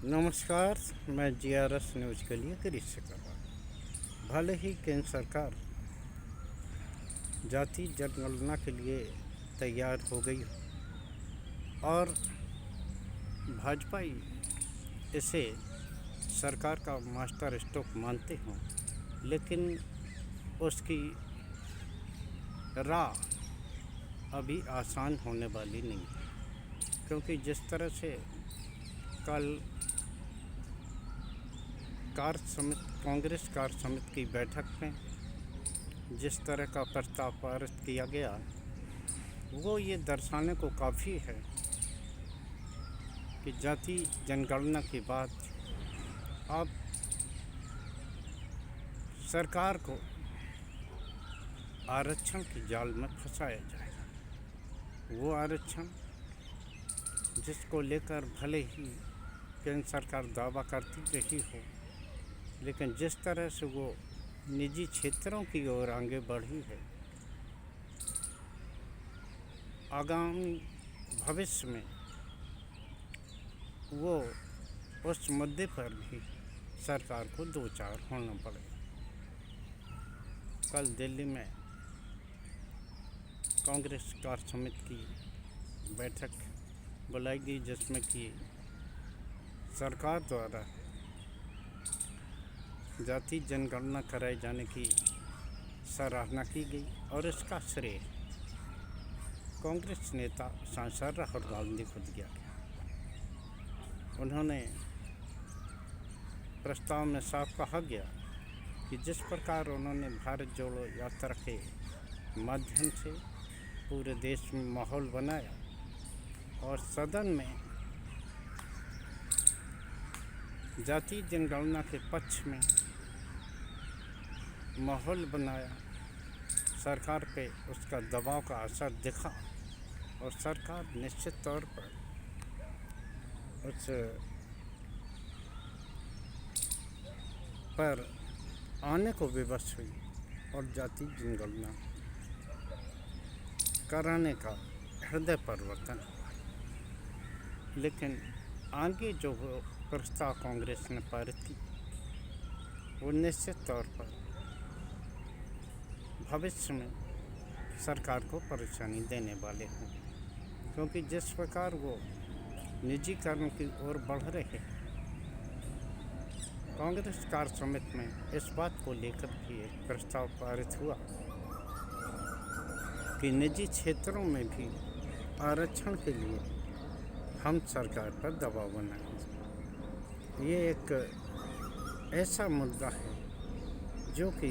नमस्कार। मैं GRS news के लिए गिरीश से कर रहा हूँ। भले ही केंद्र सरकार जाति जनगणना के लिए तैयार हो गई हो और भाजपा इसे सरकार का मास्टर स्ट्रोक मानते हों, लेकिन उसकी राह अभी आसान होने वाली नहीं है, क्योंकि जिस तरह से कल कांग्रेस कार्य समिति की बैठक में जिस तरह का प्रस्ताव पारित किया गया, वो ये दर्शाने को काफ़ी है कि जाति जनगणना के बाद अब सरकार को आरक्षण की जाल में फंसाया जाएगा। वो आरक्षण जिसको लेकर भले ही केंद्र सरकार दावा करती रही हो, लेकिन जिस तरह से वो निजी क्षेत्रों की ओर आगे बढ़ी है, आगामी भविष्य में वो उस मुद्दे पर भी सरकार को दो चार होना पड़ेगा। कल दिल्ली में कांग्रेस कार्य समिति की बैठक बुलाई गई, जिसमें कि सरकार द्वारा जाति जनगणना कराए जाने की सराहना की गई और इसका श्रेय कांग्रेस नेता सांसद राहुल गांधी को दिया गया। उन्होंने प्रस्ताव में साफ कहा गया कि जिस प्रकार उन्होंने भारत जोड़ो यात्रा के माध्यम से पूरे देश में माहौल बनाया और सदन में जाति जनगणना के पक्ष में माहौल बनाया, सरकार पे उसका दबाव का असर दिखा और सरकार निश्चित तौर पर उस पर आने को विवश हुई और जाति जनगणना कराने का हृदय परिवर्तन हुआ। लेकिन आगे जो प्रस्ताव कांग्रेस ने पारित की, वो निश्चित तौर पर भविष्य में सरकार को परेशानी देने वाले हैं, क्योंकि जिस प्रकार वो निजीकरण की ओर बढ़ रहे हैं, कांग्रेस कार्य समिति में इस बात को लेकर भी एक प्रस्ताव पारित हुआ कि निजी क्षेत्रों में भी आरक्षण के लिए हम सरकार पर दबाव बनाएंगे। ये एक ऐसा मुद्दा है जो कि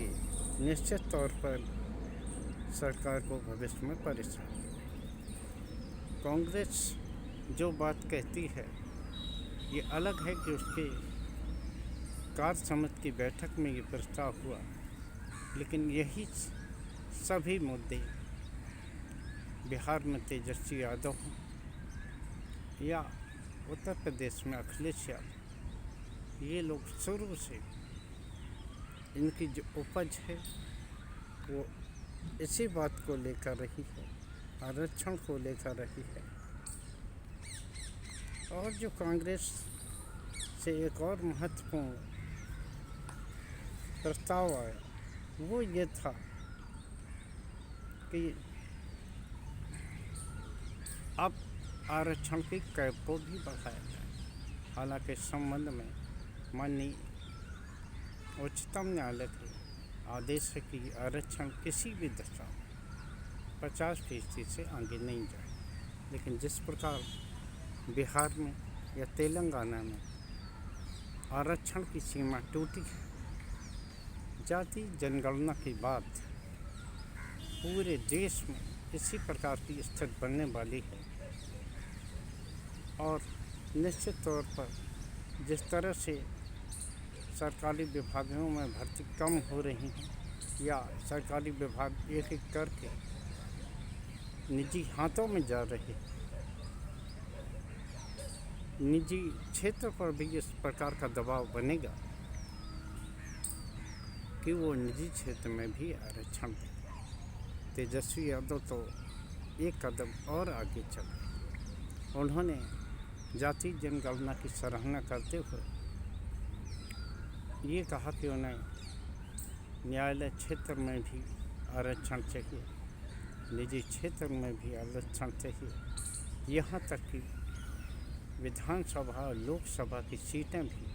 निश्चित तौर पर सरकार को भविष्य में परेशान। कांग्रेस जो बात कहती है, ये अलग है कि उसके कार्य समिति की बैठक में ये प्रस्ताव हुआ, लेकिन यही सभी मुद्दे बिहार में तेजस्वी यादव हों या उत्तर प्रदेश में अखिलेश यादव, ये लोग शुरू से इनकी जो उपज है वो इसी बात को लेकर रही है, आरक्षण को लेकर रही है। और जो कांग्रेस से एक और महत्वपूर्ण प्रस्ताव आया, वो ये था कि अब आरक्षण की कैप को भी बढ़ाया जाए। हालांकि इस संबंध में माननीय उच्चतम न्यायालय के आदेश है कि आरक्षण किसी भी दशा में 50% से आगे नहीं जाए, लेकिन जिस प्रकार बिहार में या तेलंगाना में आरक्षण की सीमा टूटी है, जाति जनगणना की बात पूरे देश में इसी प्रकार की स्थिति बनने वाली है। और निश्चित तौर पर जिस तरह से सरकारी विभागों में भर्ती कम हो रही हैं या सरकारी विभाग एक एक करके निजी हाथों में जा रहे हैं, निजी क्षेत्र पर भी इस प्रकार का दबाव बनेगा कि वो निजी क्षेत्र में भी आरक्षण दें। तेजस्वी यादव तो एक कदम और आगे चले। उन्होंने जाति जनगणना की सराहना करते हुए ये कहा कि उन्हें न्यायालय क्षेत्र में भी आरक्षण चाहिए, निजी क्षेत्र में भी आरक्षण चाहिए, यहाँ तक कि विधानसभा और लोकसभा की सीटें भी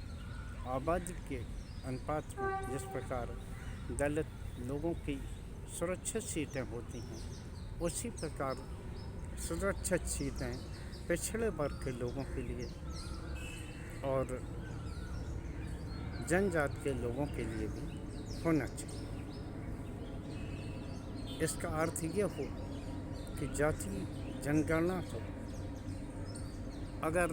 आबादी के अनुपात में जिस प्रकार दलित लोगों की सुरक्षित सीटें होती हैं, उसी प्रकार सुरक्षित सीटें पिछड़े वर्ग के लोगों के लिए और जनजाति के लोगों के लिए भी होना चाहिए। इसका अर्थ ये हो कि जाति जनगणना को अगर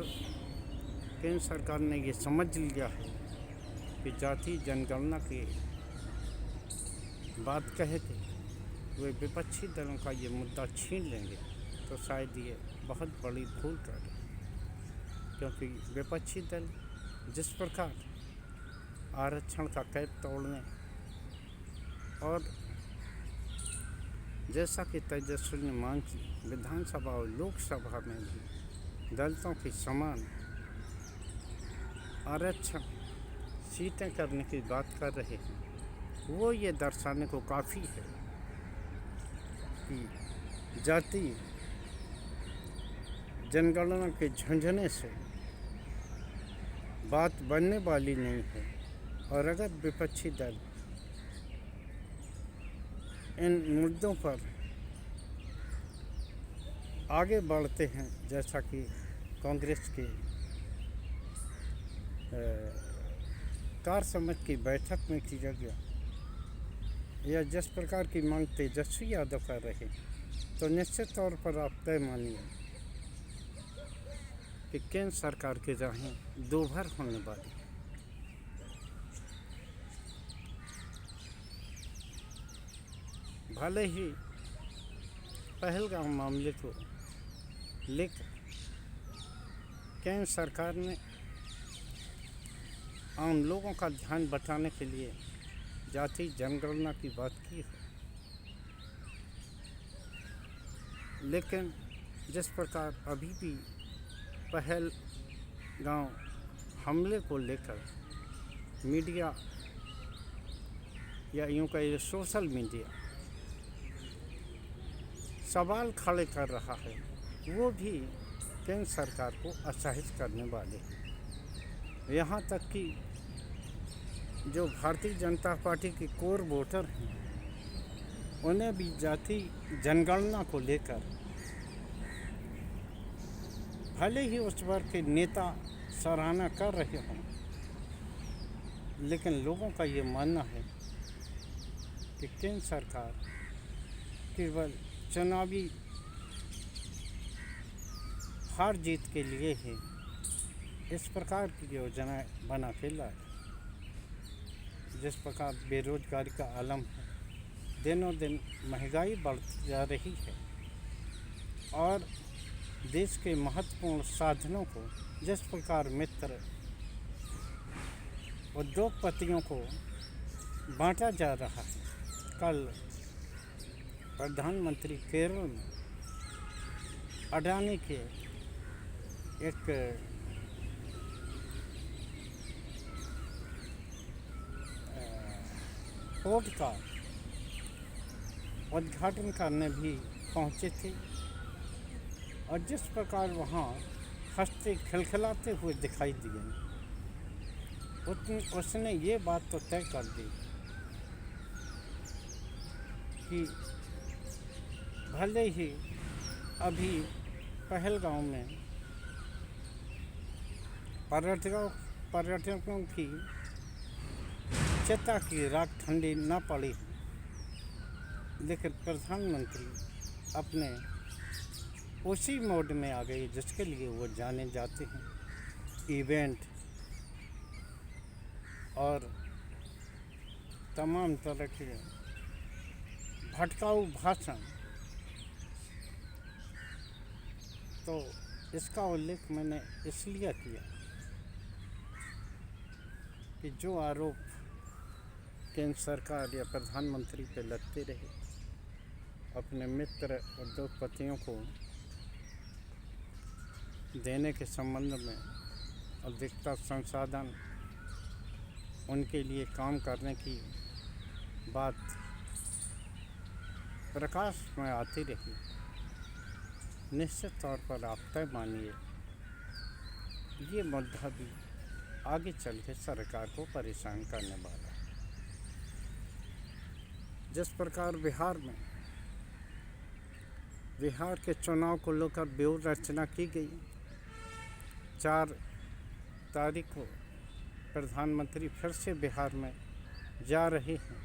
केंद्र सरकार ने ये समझ लिया है कि जाति जनगणना की बात कहे के वे विपक्षी दलों का ये मुद्दा छीन लेंगे, तो शायद ये बहुत बड़ी भूल कर रहे हैं, क्योंकि विपक्षी दल जिस प्रकार आरक्षण का कैद तोड़ने और जैसा कि तेजस्वी ने मांग की विधानसभा और लोकसभा में भी दलितों की समान आरक्षण सीटें करने की बात कर रहे हैं, वो ये दर्शाने को काफ़ी है कि जाति जनगणना के झंझने से बात बनने वाली नहीं है। और अगर विपक्षी दल इन मुद्दों पर आगे बढ़ते हैं, जैसा कि कांग्रेस के कार्य समिति की बैठक में किया गया, या जिस प्रकार की मांग तेजस्वी यादव कर रहे हैं, तो निश्चित तौर पर आप तय मानिए कि केंद्र सरकार के राहें दोभर होने वाली है। भले ही पहलगाम मामले को लेकर केंद्र सरकार ने आम लोगों का ध्यान बटाने के लिए जाति जनगणना की बात की है, लेकिन जिस प्रकार अभी भी पहलगाम हमले को लेकर मीडिया या यूँ कहिए सोशल मीडिया सवाल खड़े कर रहा है, वो भी केंद्र सरकार को असहज करने वाले हैं। यहाँ तक कि जो भारतीय जनता पार्टी के कोर वोटर हैं, उन्हें भी जाति जनगणना को लेकर भले ही उस वर्ग के नेता सराहना कर रहे हों, लेकिन लोगों का ये मानना है कि केंद्र सरकार केवल चुनावी हार जीत के लिए ही इस प्रकार की योजनाएं बना के लाए। जिस प्रकार बेरोजगारी का आलम है, दिनों दिन महंगाई बढ़ती जा रही है और देश के महत्वपूर्ण साधनों को जिस प्रकार मित्र उद्योगपतियों को बांटा जा रहा है। कल प्रधानमंत्री केरल में अडानी के एक पोर्ट का उद्घाटन करने भी पहुंचे थे और जिस प्रकार वहाँ हंसते खिलखिलाते हुए दिखाई दिए, उसने ये बात तो तय कर दी कि भले ही अभी पहलगाम में पर्यटकों की चिता की राख ठंडी न पड़ी, लेकिन प्रधानमंत्री अपने उसी मोड में आ गए जिसके लिए वो जाने जाते हैं, इवेंट और तमाम तरह के भटकाऊ भाषण। तो इसका उल्लेख मैंने इसलिए किया कि जो आरोप केंद्र सरकार या प्रधानमंत्री पे लगते रहे, अपने मित्र उद्योगपतियों को देने के संबंध में अधिकतर संसाधन उनके लिए काम करने की बात प्रकाश में आती रही। निश्चित तौर पर आप तय मानिए ये मुद्दा भी आगे चल के सरकार को परेशान करने वाला है। जिस प्रकार बिहार के चुनाव को लेकर व्यूह रचना की गई, 4 तारीख को प्रधानमंत्री फिर से बिहार में जा रहे हैं,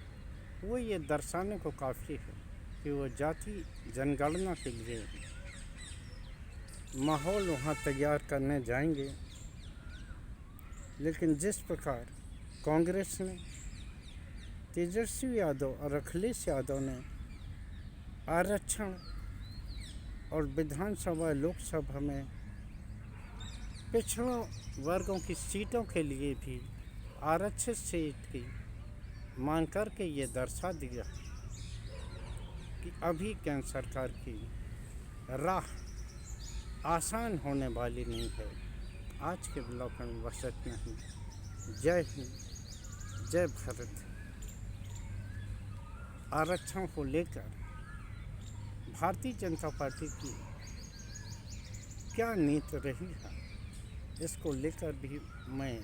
वो ये दर्शाने को काफ़ी है कि वो जाति जनगणना के लिए माहौल वहाँ तैयार करने जाएंगे। लेकिन जिस प्रकार कांग्रेस ने, तेजस्वी यादव और अखिलेश यादव ने आरक्षण और विधानसभा लोकसभा में पिछड़ों वर्गों की सीटों के लिए भी आरक्षित सीट की मांग करके ये दर्शा दिया कि अभी केंद्र सरकार की राह आसान होने वाली नहीं है। आज के ब्लॉग में बस इतना ही। जय हिंद, जय भारत। आरक्षण को लेकर भारतीय जनता पार्टी की क्या नीति रही है, इसको लेकर भी मैं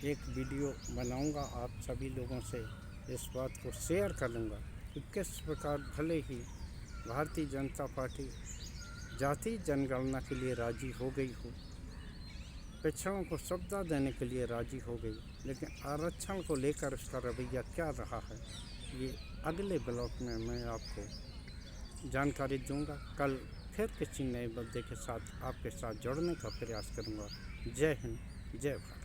एक वीडियो बनाऊंगा। आप सभी लोगों से इस बात को शेयर करूंगा कि किस प्रकार भले ही भारतीय जनता पार्टी जाति जनगणना के लिए राजी हो गई हो, पिछड़ों को सुविधा देने के लिए राजी हो गई, लेकिन आरक्षण को लेकर उसका रवैया क्या रहा है, ये अगले ब्लॉग में मैं आपको जानकारी दूंगा। कल फिर किसी नए मुद्दे के साथ आपके साथ जुड़ने का प्रयास करूंगा। जय हिंद, जय भारत।